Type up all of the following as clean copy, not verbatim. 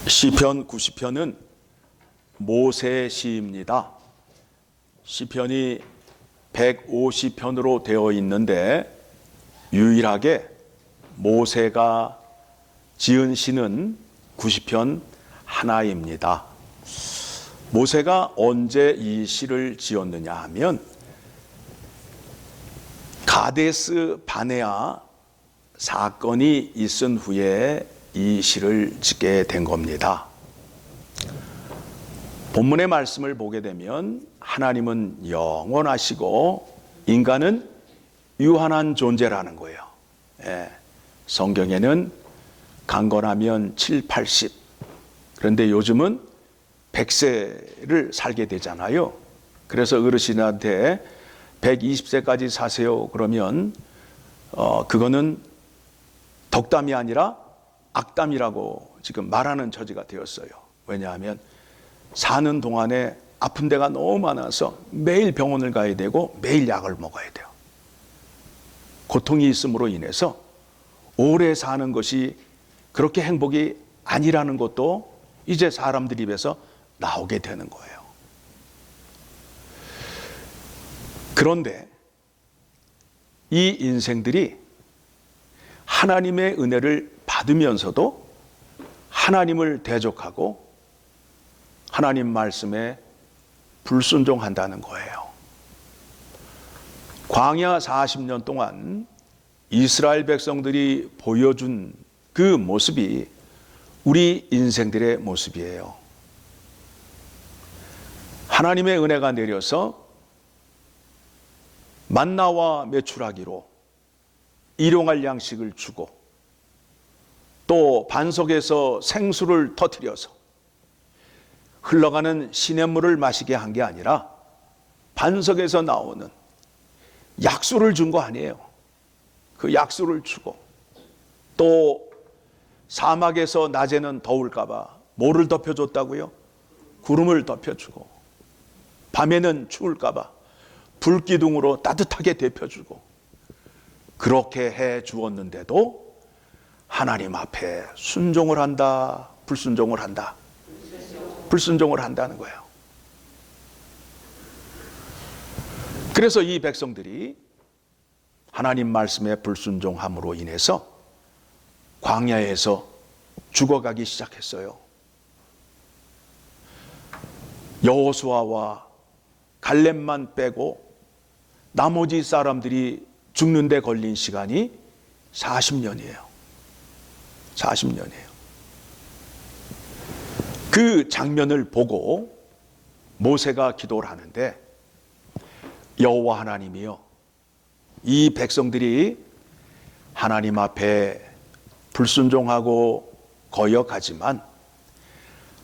시편 90편은 모세 시입니다. 시편이 150편으로 되어 있는데 유일하게 모세가 지은 시는 90편 하나입니다. 모세가 언제 이 시를 지었느냐 하면 가데스 바네아 사건이 있은 후에 이 시를 짓게 된 겁니다. 본문의 말씀을 보게 되면 하나님은 영원하시고 인간은 유한한 존재라는 거예요. 성경에는 강건하면 7, 80 그런데 요즘은 100세를 살게 되잖아요. 그래서 어르신한테 120세까지 사세요 그러면 그거는 덕담이 아니라 악담이라고 지금 말하는 처지가 되었어요. 왜냐하면 사는 동안에 아픈 데가 너무 많아서 매일 병원을 가야 되고 매일 약을 먹어야 돼요. 고통이 있음으로 인해서 오래 사는 것이 그렇게 행복이 아니라는 것도 이제 사람들 입에서 나오게 되는 거예요. 그런데 이 인생들이 하나님의 은혜를 받으면서도 하나님을 대적하고 하나님 말씀에 불순종한다는 거예요. 광야 40년 동안 이스라엘 백성들이 보여준 그 모습이 우리 인생들의 모습이에요. 하나님의 은혜가 내려서 만나와 메추라기로 일용할 양식을 주고 또 반석에서 생수를 터뜨려서 흘러가는 시냇물을 마시게 한 게 아니라 반석에서 나오는 약수를 준 거 아니에요. 그 약수를 주고 또 사막에서 낮에는 더울까 봐 뭐를 덮여줬다고요? 구름을 덮여주고 밤에는 추울까 봐 불기둥으로 따뜻하게 데펴주고 그렇게 해 주었는데도 하나님 앞에 순종을 한다, 불순종을 한다. 불순종을 한다는 거예요. 그래서 이 백성들이 하나님 말씀에 불순종함으로 인해서 광야에서 죽어가기 시작했어요. 여호수아와 갈렙만 빼고 나머지 사람들이 죽는 데 걸린 시간이 40년이에요. 40년이에요. 그 장면을 보고 모세가 기도를 하는데 여호와 하나님이여 이 백성들이 하나님 앞에 불순종하고 거역하지만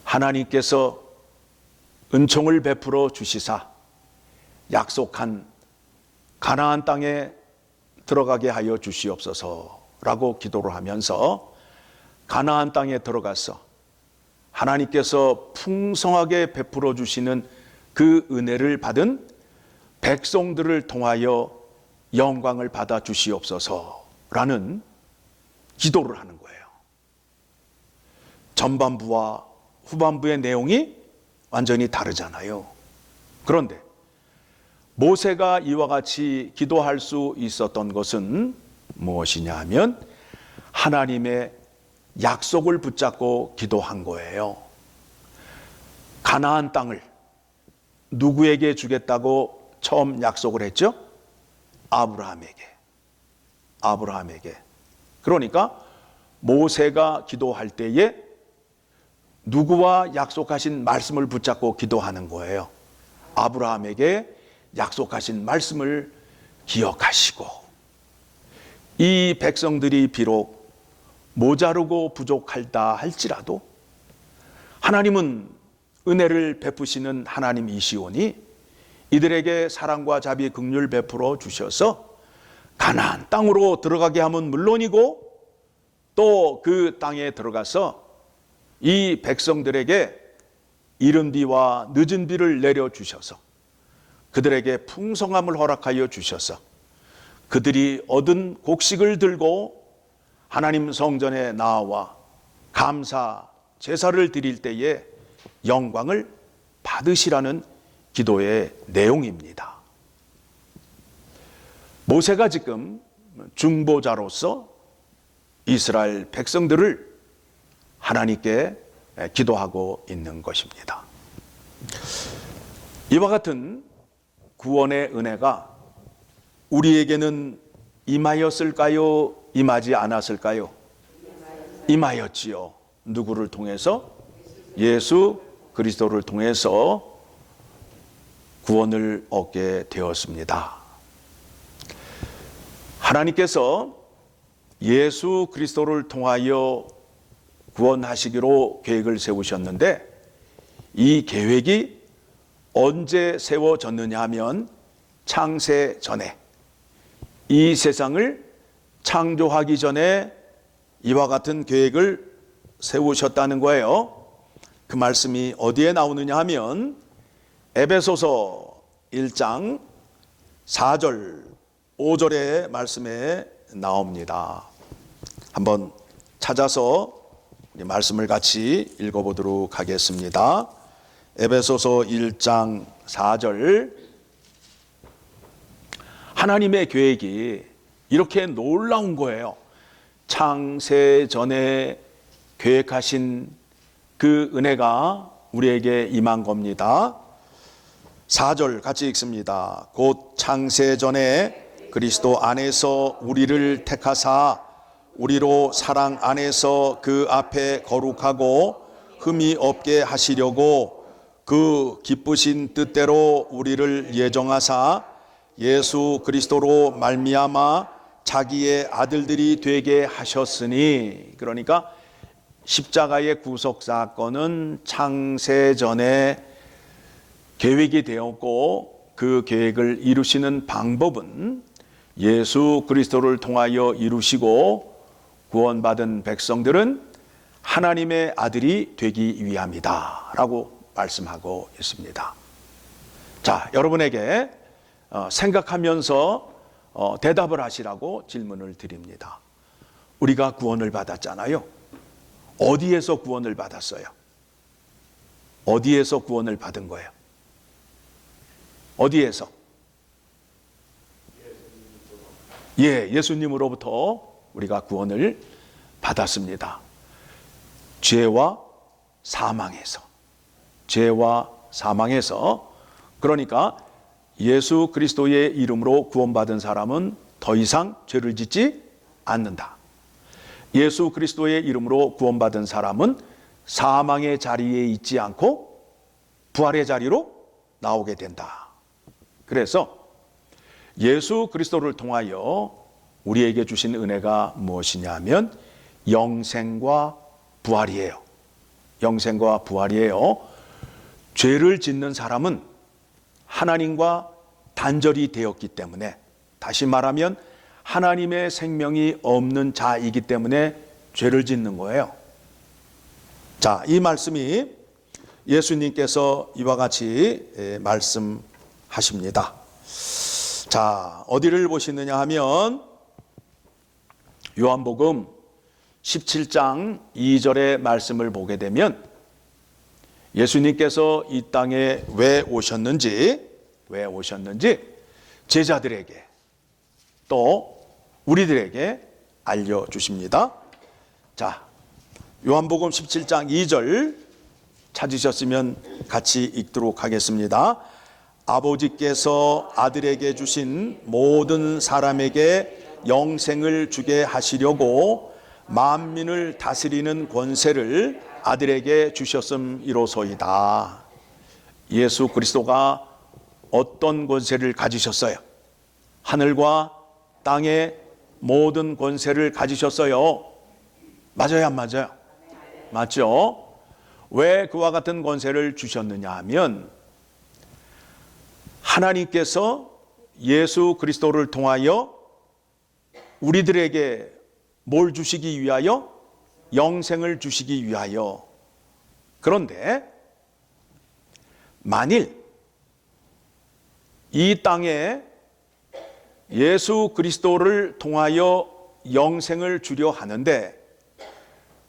하나님께서 은총을 베풀어 주시사 약속한 가나안 땅에 들어가게 하여 주시옵소서라고 기도를 하면서 가나안 땅에 들어가서 하나님께서 풍성하게 베풀어 주시는 그 은혜를 받은 백성들을 통하여 영광을 받아 주시옵소서라는 기도를 하는 거예요. 전반부와 후반부의 내용이 완전히 다르잖아요. 그런데 모세가 이와 같이 기도할 수 있었던 것은 무엇이냐 하면 하나님의 약속을 붙잡고 기도한 거예요. 가나안 땅을 누구에게 주겠다고 처음 약속을 했죠? 아브라함에게. 그러니까 모세가 기도할 때에 누구와 약속하신 말씀을 붙잡고 기도하는 거예요. 아브라함에게 약속하신 말씀을 기억하시고 이 백성들이 비록 모자르고 부족하다 할지라도 하나님은 은혜를 베푸시는 하나님이시오니 이들에게 사랑과 자비 긍휼 베풀어 주셔서 가나안 땅으로 들어가게 하면 물론이고 또 그 땅에 들어가서 이 백성들에게 이른 비와 늦은 비를 내려 주셔서 그들에게 풍성함을 허락하여 주셔서 그들이 얻은 곡식을 들고 하나님 성전에 나와 감사 제사를 드릴 때에 영광을 받으시라는 기도의 내용입니다. 모세가 지금 중보자로서 이스라엘 백성들을 하나님께 기도하고 있는 것입니다. 이와 같은 구원의 은혜가 우리에게는 임하였을까요? 임하지 않았을까요? 임하였지요. 누구를 통해서? 예수 그리스도를 통해서 구원을 얻게 되었습니다. 하나님께서 예수 그리스도를 통하여 구원하시기로 계획을 세우셨는데, 이 계획이 언제 세워졌느냐 하면 창세 전에, 이 세상을 창조하기 전에 이와 같은 계획을 세우셨다는 거예요. 그 말씀이 어디에 나오느냐 하면 에베소서 1장 4절 5절의 말씀에 나옵니다. 한번 찾아서 우리 말씀을 같이 읽어보도록 하겠습니다. 에베소서 1장 4절. 하나님의 계획이 이렇게 놀라운 거예요. 창세 전에 계획하신 그 은혜가 우리에게 임한 겁니다. 4절 같이 읽습니다. 곧 창세 전에 그리스도 안에서 우리를 택하사 우리로 사랑 안에서 그 앞에 거룩하고 흠이 없게 하시려고 그 기쁘신 뜻대로 우리를 예정하사 예수 그리스도로 말미암아 자기의 아들들이 되게 하셨으니, 그러니까 십자가의 구속 사건은 창세 전에 계획이 되었고, 그 계획을 이루시는 방법은 예수 그리스도를 통하여 이루시고, 구원받은 백성들은 하나님의 아들이 되기 위함이다 라고 말씀하고 있습니다. 자, 여러분에게 생각하면서 대답을 하시라고 질문을 드립니다. 우리가 구원을 받았잖아요. 어디에서 구원을 받았어요? 어디에서 구원을 받은 거예요? 어디에서? 예수님으로부터 우리가 구원을 받았습니다. 죄와 사망에서. 죄와 사망에서. 그러니까 예수 그리스도의 이름으로 구원받은 사람은 더 이상 죄를 짓지 않는다. 예수 그리스도의 이름으로 구원받은 사람은 사망의 자리에 있지 않고 부활의 자리로 나오게 된다. 그래서 예수 그리스도를 통하여 우리에게 주신 은혜가 무엇이냐 하면 영생과 부활이에요. 영생과 부활이에요. 죄를 짓는 사람은 하나님과 단절이 되었기 때문에, 다시 말하면 하나님의 생명이 없는 자이기 때문에 죄를 짓는 거예요. 자, 이 말씀이 예수님께서 이와 같이 말씀하십니다. 자, 어디를 보시느냐 하면 요한복음 17장 2절의 말씀을 보게 되면 예수님께서 이 땅에 왜 오셨는지 제자들에게 또 우리들에게 알려주십니다. 자, 요한복음 17장 2절 찾으셨으면 같이 읽도록 하겠습니다. 아버지께서 아들에게 주신 모든 사람에게 영생을 주게 하시려고 만민을 다스리는 권세를 아들에게 주셨음이로소이다. 예수 그리스도가 어떤 권세를 가지셨어요? 하늘과 땅의 모든 권세를 가지셨어요. 맞아요, 안 맞아요? 맞죠? 왜 그와 같은 권세를 주셨느냐 하면 하나님께서 예수 그리스도를 통하여 우리들에게 뭘 주시기 위하여? 영생을 주시기 위하여. 그런데 만일 이 땅에 예수 그리스도를 통하여 영생을 주려 하는데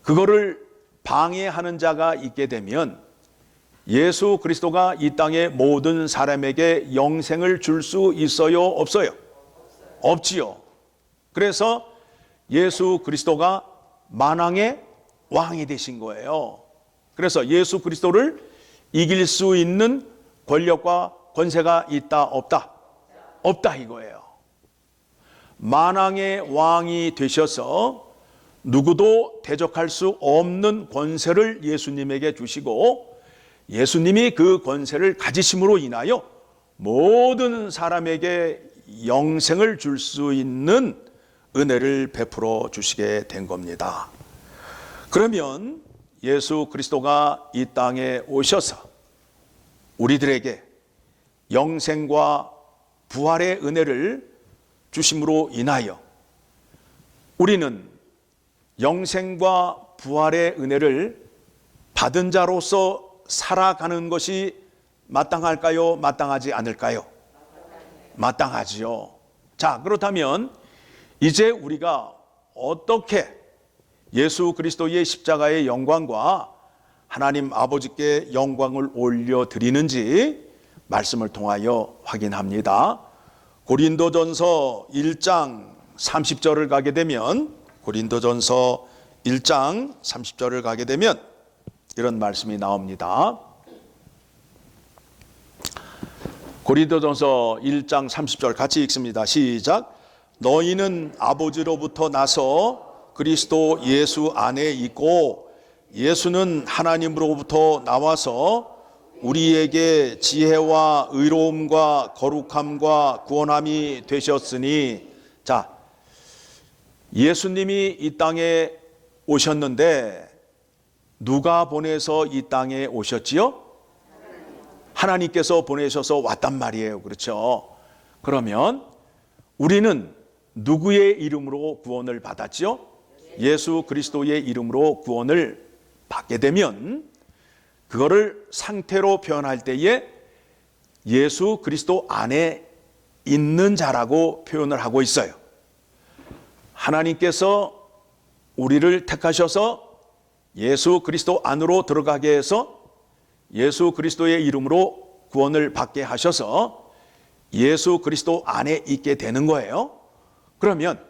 그거를 방해하는 자가 있게 되면 예수 그리스도가 이 땅의 모든 사람에게 영생을 줄 수 있어요? 없어요? 없지요. 그래서 예수 그리스도가 만왕의 왕이 되신 거예요. 그래서 예수 그리스도를 이길 수 있는 권력과 권세가 있다 없다? 없다 이거예요. 만왕의 왕이 되셔서 누구도 대적할 수 없는 권세를 예수님에게 주시고 예수님이 그 권세를 가지심으로 인하여 모든 사람에게 영생을 줄 수 있는 은혜를 베풀어 주시게 된 겁니다. 그러면 예수 그리스도가 이 땅에 오셔서 우리들에게 영생과 부활의 은혜를 주심으로 인하여 우리는 영생과 부활의 은혜를 받은 자로서 살아가는 것이 마땅할까요? 마땅하지 않을까요? 마땅하지요. 자, 그렇다면 이제 우리가 어떻게 예수 그리스도의 십자가의 영광과 하나님 아버지께 영광을 올려드리는지 말씀을 통하여 확인합니다. 고린도전서 1장 30절을 가게 되면 고린도전서 1장 30절을 가게 되면 이런 말씀이 나옵니다. 고린도전서 1장 30절 같이 읽습니다. 시작. 너희는 아버지로부터 나서 그리스도 예수 안에 있고 예수는 하나님으로부터 나와서 우리에게 지혜와 의로움과 거룩함과 구원함이 되셨으니. 자, 예수님이 이 땅에 오셨는데 누가 보내서 이 땅에 오셨지요? 하나님께서 보내셔서 왔단 말이에요. 그렇죠? 그러면 우리는 누구의 이름으로 구원을 받았죠? 예수 그리스도의 이름으로 구원을 받게 되면 그거를 상태로 표현할 때에 예수 그리스도 안에 있는 자라고 표현을 하고 있어요. 하나님께서 우리를 택하셔서 예수 그리스도 안으로 들어가게 해서 예수 그리스도의 이름으로 구원을 받게 하셔서 예수 그리스도 안에 있게 되는 거예요. 그러면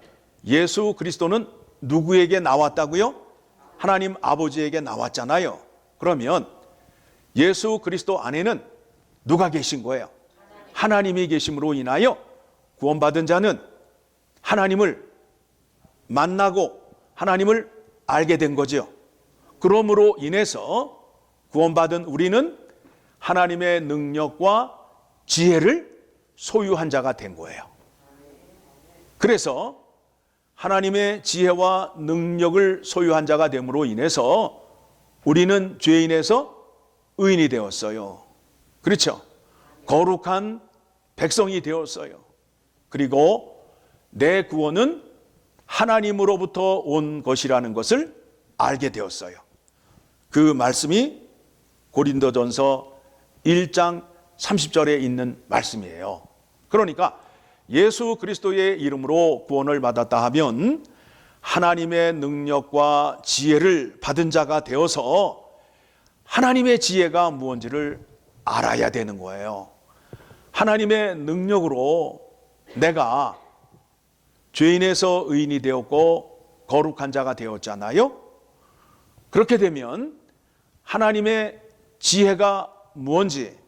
예수 그리스도는 누구에게 나왔다고요? 하나님 아버지에게 나왔잖아요. 그러면 예수 그리스도 안에는 누가 계신 거예요? 하나님이 계심으로 인하여 구원받은 자는 하나님을 만나고 하나님을 알게 된 거죠. 그러므로 인해서 구원받은 우리는 하나님의 능력과 지혜를 소유한 자가 된 거예요. 그래서 하나님의 지혜와 능력을 소유한 자가 됨으로 인해서 우리는 죄인에서 의인이 되었어요. 그렇죠? 거룩한 백성이 되었어요. 그리고 내 구원은 하나님으로부터 온 것이라는 것을 알게 되었어요. 그 말씀이 고린도전서 1장 30절에 있는 말씀이에요. 그러니까 예수 그리스도의 이름으로 구원을 받았다 하면 하나님의 능력과 지혜를 받은 자가 되어서 하나님의 지혜가 무엇인지를 알아야 되는 거예요. 하나님의 능력으로 내가 죄인에서 의인이 되었고 거룩한 자가 되었잖아요. 그렇게 되면 하나님의 지혜가 무엇인지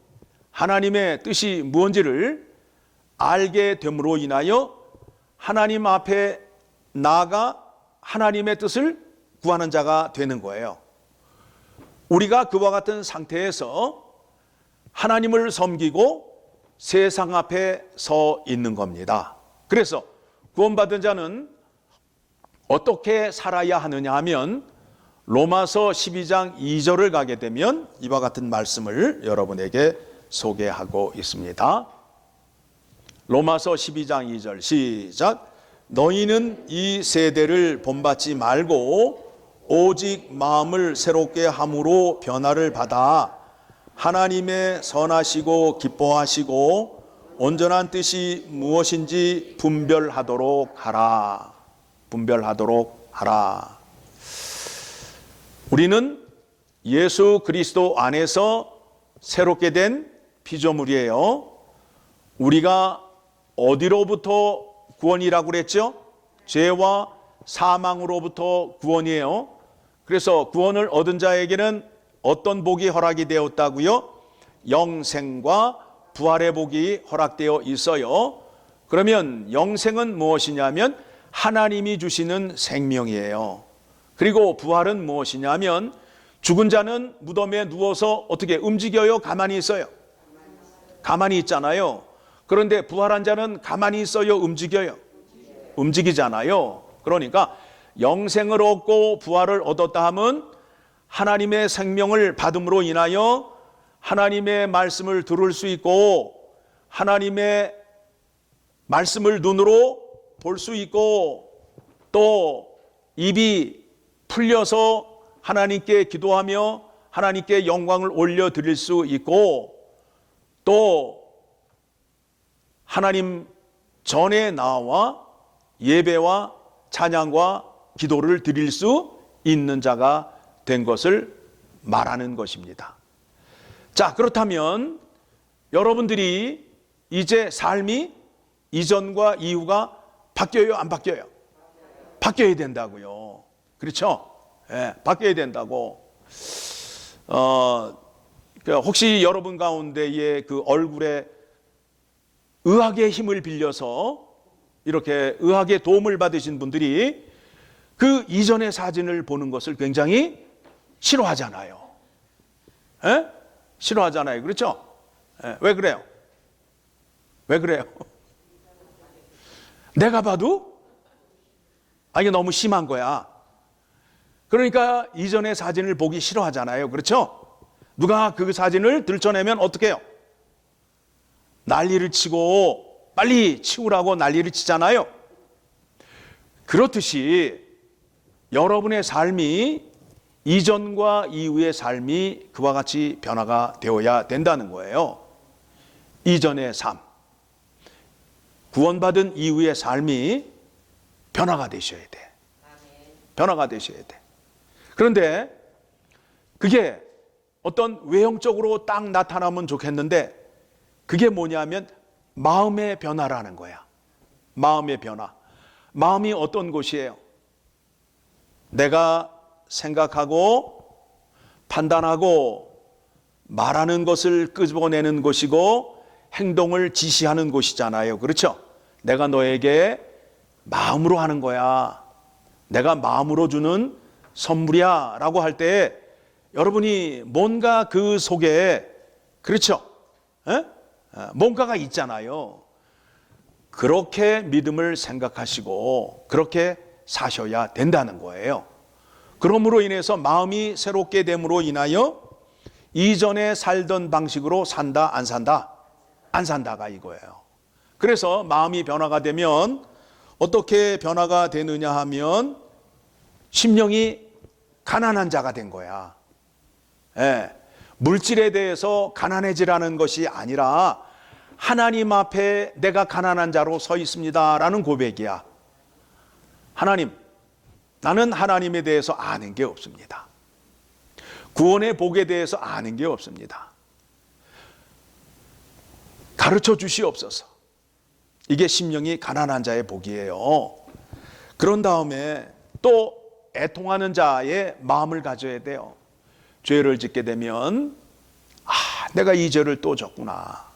하나님의 뜻이 무엇인지를 알게 됨으로 인하여 하나님 앞에 나아가 하나님의 뜻을 구하는 자가 되는 거예요. 우리가 그와 같은 상태에서 하나님을 섬기고 세상 앞에 서 있는 겁니다. 그래서 구원받은 자는 어떻게 살아야 하느냐 하면 로마서 12장 2절을 가게 되면 이와 같은 말씀을 여러분에게 소개하고 있습니다. 로마서 12장 2절 시작. 너희는 이 세대를 본받지 말고 오직 마음을 새롭게 함으로 변화를 받아 하나님의 선하시고 기뻐하시고 온전한 뜻이 무엇인지 분별하도록 하라. 분별하도록 하라. 우리는 예수 그리스도 안에서 새롭게 된 피조물이에요. 우리가 어디로부터 구원이라고 그랬죠? 죄와 사망으로부터 구원이에요. 그래서 구원을 얻은 자에게는 어떤 복이 허락이 되었다고요? 영생과 부활의 복이 허락되어 있어요. 그러면 영생은 무엇이냐면 하나님이 주시는 생명이에요. 그리고 부활은 무엇이냐면 죽은 자는 무덤에 누워서 어떻게 움직여요? 가만히 있어요? 가만히 있잖아요. 그런데 부활한 자는 가만히 있어요? 움직여요? 움직이잖아요. 그러니까 영생을 얻고 부활을 얻었다 하면 하나님의 생명을 받음으로 인하여 하나님의 말씀을 들을 수 있고 하나님의 말씀을 눈으로 볼 수 있고 또 입이 풀려서 하나님께 기도하며 하나님께 영광을 올려드릴 수 있고 또 하나님 전에 나와 예배와 찬양과 기도를 드릴 수 있는 자가 된 것을 말하는 것입니다. 자, 그렇다면 여러분들이 이제 삶이 이전과 이후가 바뀌어요, 안 바뀌어요? 바뀌어야 된다고요. 그렇죠? 예, 바뀌어야 된다고. 혹시 여러분 가운데에 그 얼굴에 의학의 힘을 빌려서 이렇게 의학의 도움을 받으신 분들이 그 이전의 사진을 보는 것을 굉장히 싫어하잖아요. 예? 싫어하잖아요. 그렇죠? 예, 왜 그래요? 왜 그래요? 내가 봐도 이게 너무 심한 거야. 그러니까 이전의 사진을 보기 싫어하잖아요. 그렇죠? 누가 그 사진을 들춰내면 어떻게 해요? 난리를 치고 빨리 치우라고 난리를 치잖아요. 그렇듯이 여러분의 삶이 이전과 이후의 삶이 그와 같이 변화가 되어야 된다는 거예요. 이전의 삶, 구원받은 이후의 삶이 변화가 되셔야 돼. 변화가 되셔야 돼. 그런데 그게 어떤 외형적으로 딱 나타나면 좋겠는데 그게 뭐냐면 마음의 변화라는 거야. 마음의 변화. 마음이 어떤 곳이에요? 내가 생각하고 판단하고 말하는 것을 끄집어내는 곳이고 행동을 지시하는 곳이잖아요. 그렇죠? 내가 너에게 마음으로 하는 거야. 내가 마음으로 주는 선물이야 라고 할 때 여러분이 뭔가 그 속에 그렇죠? 에? 뭔가가 있잖아요. 그렇게 믿음을 생각하시고 그렇게 사셔야 된다는 거예요. 그러므로 인해서 마음이 새롭게 됨으로 인하여 이전에 살던 방식으로 산다 안 산다? 안 산다가 이거예요. 그래서 마음이 변화가 되면 어떻게 변화가 되느냐 하면 심령이 가난한 자가 된 거야. 예, 물질에 대해서 가난해지라는 것이 아니라 하나님 앞에 내가 가난한 자로 서 있습니다라는 고백이야. 하나님, 나는 하나님에 대해서 아는 게 없습니다. 구원의 복에 대해서 아는 게 없습니다. 가르쳐 주시옵소서. 이게 심령이 가난한 자의 복이에요. 그런 다음에 또 애통하는 자의 마음을 가져야 돼요. 죄를 짓게 되면 내가 이 죄를 또 졌구나.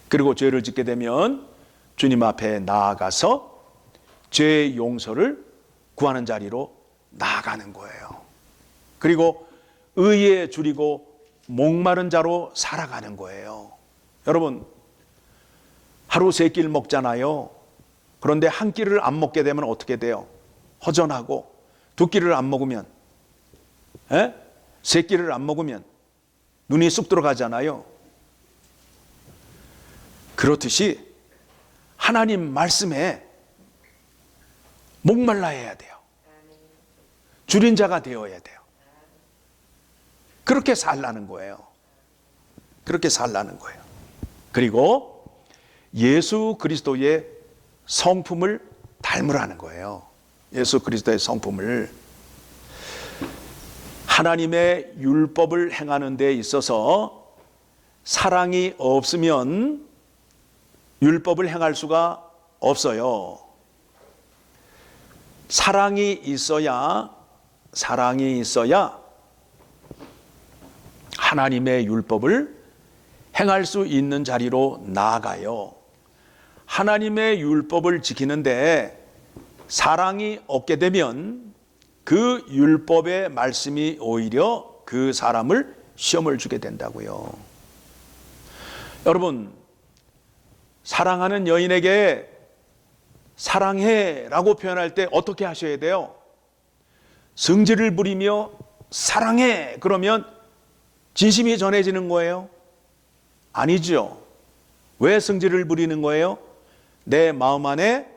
그리고 죄를 짓게 되면 주님 앞에 나아가서 죄의 용서를 구하는 자리로 나아가는 거예요. 그리고 의에 줄이고 목마른 자로 살아가는 거예요. 여러분, 하루 3끼를 먹잖아요. 그런데 한 끼를 안 먹게 되면 어떻게 돼요? 허전하고 2끼를 안 먹으면 3끼를 안 먹으면 눈이 쑥 들어가잖아요. 그렇듯이 하나님 말씀에 목말라야 돼요. 줄인 자가 되어야 돼요. 그렇게 살라는 거예요. 그렇게 살라는 거예요. 그리고 예수 그리스도의 성품을 닮으라는 거예요. 예수 그리스도의 성품을. 하나님의 율법을 행하는 데 있어서 사랑이 없으면 율법을 행할 수가 없어요. 사랑이 있어야 하나님의 율법을 행할 수 있는 자리로 나아가요. 하나님의 율법을 지키는데 사랑이 없게 되면 그 율법의 말씀이 오히려 그 사람을 시험을 주게 된다고요. 여러분, 사랑하는 여인에게 사랑해 라고 표현할 때 어떻게 하셔야 돼요? 성질을 부리며 사랑해 그러면 진심이 전해지는 거예요? 아니죠. 왜 성질을 부리는 거예요? 내 마음 안에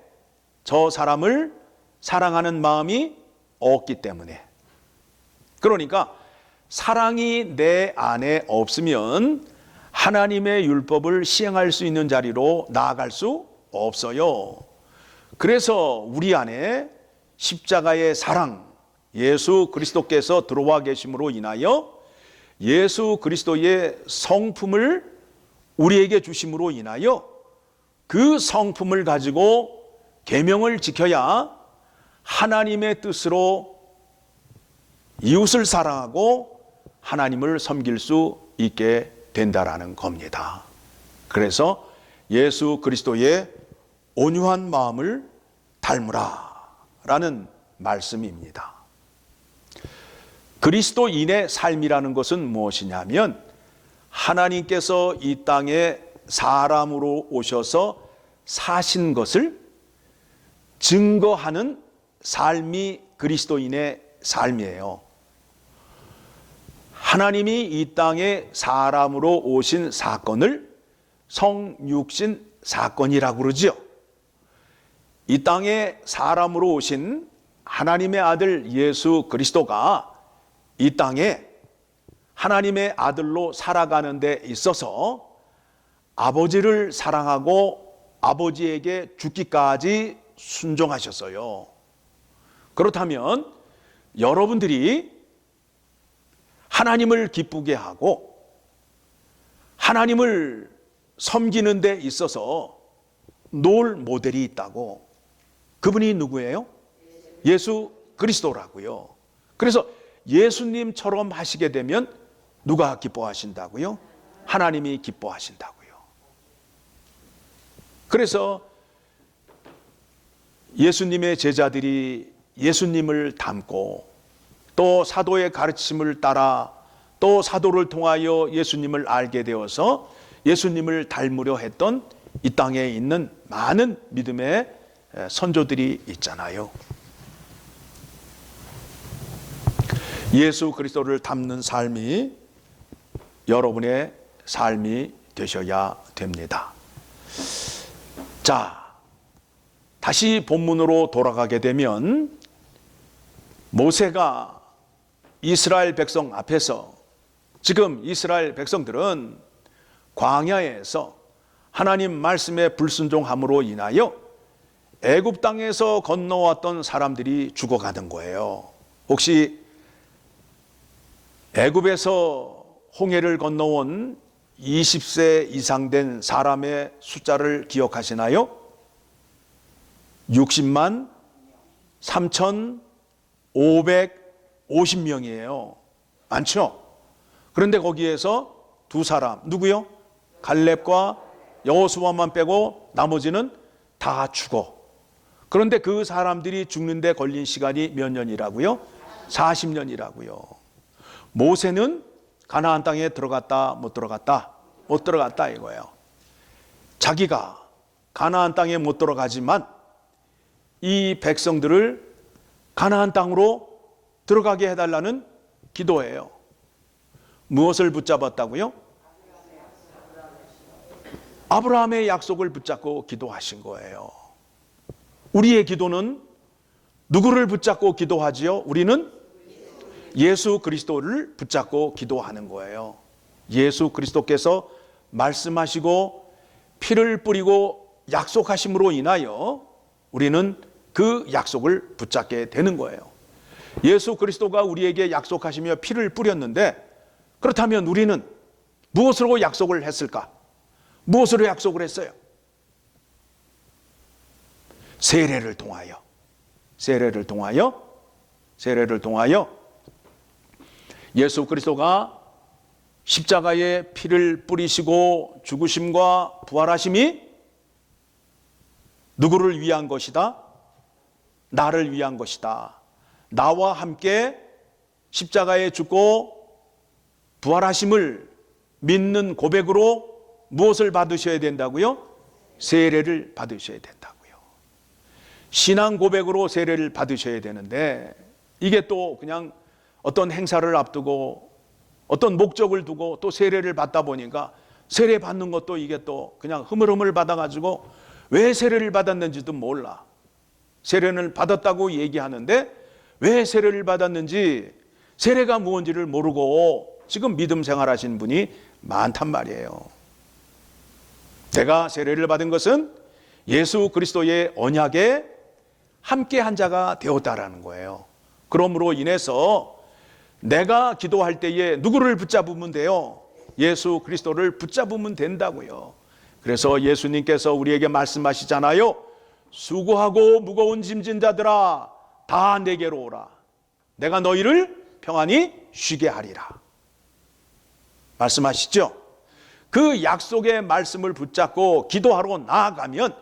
저 사람을 사랑하는 마음이 없기 때문에. 그러니까 사랑이 내 안에 없으면 하나님의 율법을 시행할 수 있는 자리로 나아갈 수 없어요. 그래서 우리 안에 십자가의 사랑, 예수 그리스도께서 들어와 계심으로 인하여 예수 그리스도의 성품을 우리에게 주심으로 인하여 그 성품을 가지고 계명을 지켜야 하나님의 뜻으로 이웃을 사랑하고 하나님을 섬길 수 있게 된다라는 겁니다. 그래서 예수 그리스도의 온유한 마음을 닮으라 라는 말씀입니다. 그리스도인의 삶이라는 것은 무엇이냐면 하나님께서 이 땅에 사람으로 오셔서 사신 것을 증거하는 삶이 그리스도인의 삶이에요. 하나님이 이 땅에 사람으로 오신 사건을 성육신 사건이라고 그러죠. 이 땅에 사람으로 오신 하나님의 아들 예수 그리스도가 이 땅에 하나님의 아들로 살아가는 데 있어서 아버지를 사랑하고 아버지에게 죽기까지 순종하셨어요. 그렇다면 여러분들이 하나님을 기쁘게 하고 하나님을 섬기는 데 있어서 놓을 모델이 있다고. 그분이 누구예요? 예수 그리스도라고요. 그래서 예수님처럼 하시게 되면 누가 기뻐하신다고요? 하나님이 기뻐하신다고요. 그래서 예수님의 제자들이 예수님을 닮고 또 사도의 가르침을 따라 또 사도를 통하여 예수님을 알게 되어서 예수님을 닮으려 했던 이 땅에 있는 많은 믿음의 선조들이 있잖아요. 예수 그리스도를 닮는 삶이 여러분의 삶이 되셔야 됩니다. 자, 다시 본문으로 돌아가게 되면 모세가 이스라엘 백성 앞에서, 지금 이스라엘 백성들은 광야에서 하나님 말씀에 불순종함으로 인하여 애굽 땅에서 건너왔던 사람들이 죽어가는 거예요. 혹시 애굽에서 홍해를 건너온 20세 이상 된 사람의 숫자를 기억하시나요? 60만 3,550명이에요. 많죠? 그런데 거기에서 두 사람, 누구요? 갈렙과 여호수아만 빼고 나머지는 다 죽어. 그런데 그 사람들이 죽는데 걸린 시간이 몇 년이라고요? 40년이라고요. 모세는 가나안 땅에 들어갔다 못 들어갔다? 못 들어갔다 이거예요. 자기가 가나안 땅에 못 들어가지만 이 백성들을 가나안 땅으로 들어가게 해달라는 기도예요. 무엇을 붙잡았다고요? 아브라함의 약속을 붙잡고 기도하신 거예요. 우리의 기도는 누구를 붙잡고 기도하지요? 우리는 예수 그리스도를 붙잡고 기도하는 거예요. 예수 그리스도께서 말씀하시고 피를 뿌리고 약속하심으로 인하여 우리는 그 약속을 붙잡게 되는 거예요. 예수 그리스도가 우리에게 약속하시며 피를 뿌렸는데, 그렇다면 우리는 무엇으로 약속을 했을까? 무엇으로 약속을 했어요? 세례를 통하여, 세례를 통하여, 세례를 통하여 예수 그리스도가 십자가에 피를 뿌리시고 죽으심과 부활하심이 누구를 위한 것이다? 나를 위한 것이다. 나와 함께 십자가에 죽고 부활하심을 믿는 고백으로 무엇을 받으셔야 된다고요? 세례를 받으셔야 된다고요. 신앙 고백으로 세례를 받으셔야 되는데, 이게 또 그냥 어떤 행사를 앞두고 어떤 목적을 두고 또 세례를 받다 보니까, 세례 받는 것도 이게 또 그냥 흐물흐물 받아가지고 왜 세례를 받았는지도 몰라. 세례를 받았다고 얘기하는데 왜 세례를 받았는지, 세례가 무엇인지를 모르고 지금 믿음 생활하신 분이 많단 말이에요. 내가 세례를 받은 것은 예수 그리스도의 언약에 함께 한 자가 되었다라는 거예요. 그러므로 인해서 내가 기도할 때에 누구를 붙잡으면 돼요? 예수 그리스도를 붙잡으면 된다고요. 그래서 예수님께서 우리에게 말씀하시잖아요. 수고하고 무거운 짐진 자들아, 다 내게로 오라. 내가 너희를 평안히 쉬게 하리라. 말씀하시죠? 그 약속의 말씀을 붙잡고 기도하러 나아가면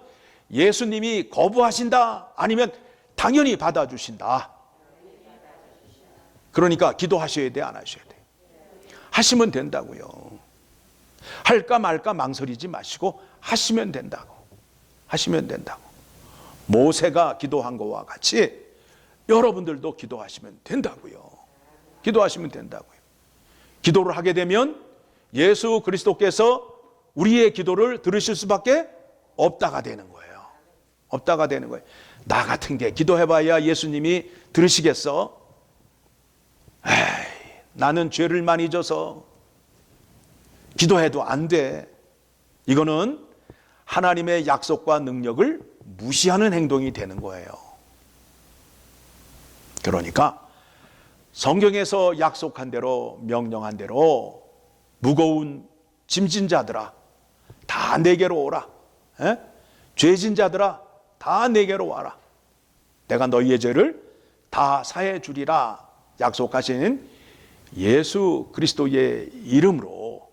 예수님이 거부하신다? 아니면 당연히 받아주신다? 그러니까 기도하셔야 돼, 안 하셔야 돼? 하시면 된다고요. 할까 말까 망설이지 마시고 하시면 된다고. 하시면 된다고. 모세가 기도한 것과 같이 여러분들도 기도하시면 된다고요. 기도하시면 된다고요. 기도를 하게 되면 예수 그리스도께서 우리의 기도를 들으실 수밖에 없다가 되는 거예요. 없다가 되는 거예요. 나 같은 게 기도해봐야 예수님이 들으시겠어? 에이, 나는 죄를 많이 져서 기도해도 안 돼. 이거는 하나님의 약속과 능력을 무시하는 행동이 되는 거예요. 그러니까 성경에서 약속한 대로, 명령한 대로 무거운 짐진 자들아, 다 내게로 오라. 죄진 자들아, 다 내게로 와라. 내가 너희의 죄를 다 사해 주리라 약속하신 예수 그리스도의 이름으로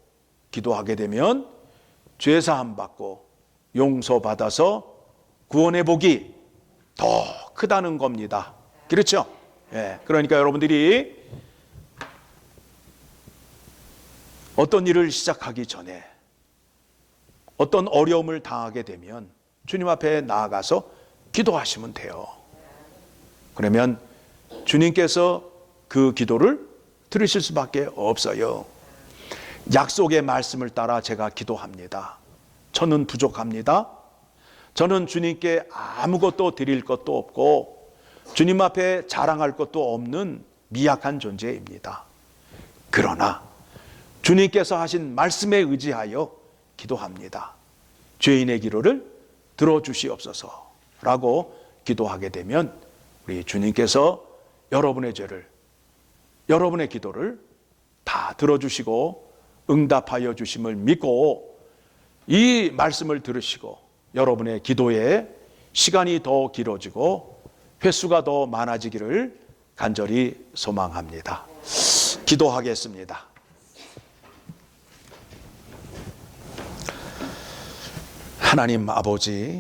기도하게 되면 죄사함 받고 용서받아서 구원의 복이 더 크다는 겁니다. 그렇죠? 예, 그러니까 여러분들이 어떤 일을 시작하기 전에 어떤 어려움을 당하게 되면 주님 앞에 나아가서 기도하시면 돼요. 그러면 주님께서 그 기도를 들으실 수밖에 없어요. 약속의 말씀을 따라 제가 기도합니다. 저는 부족합니다. 저는 주님께 아무것도 드릴 것도 없고 주님 앞에 자랑할 것도 없는 미약한 존재입니다. 그러나 주님께서 하신 말씀에 의지하여 기도합니다. 죄인의 기도를 들어주시옵소서라고 기도하게 되면 우리 주님께서 여러분의 죄를, 여러분의 기도를 다 들어주시고 응답하여 주심을 믿고 이 말씀을 들으시고 여러분의 기도에 시간이 더 길어지고 횟수가 더 많아지기를 간절히 소망합니다. 기도하겠습니다. 하나님 아버지,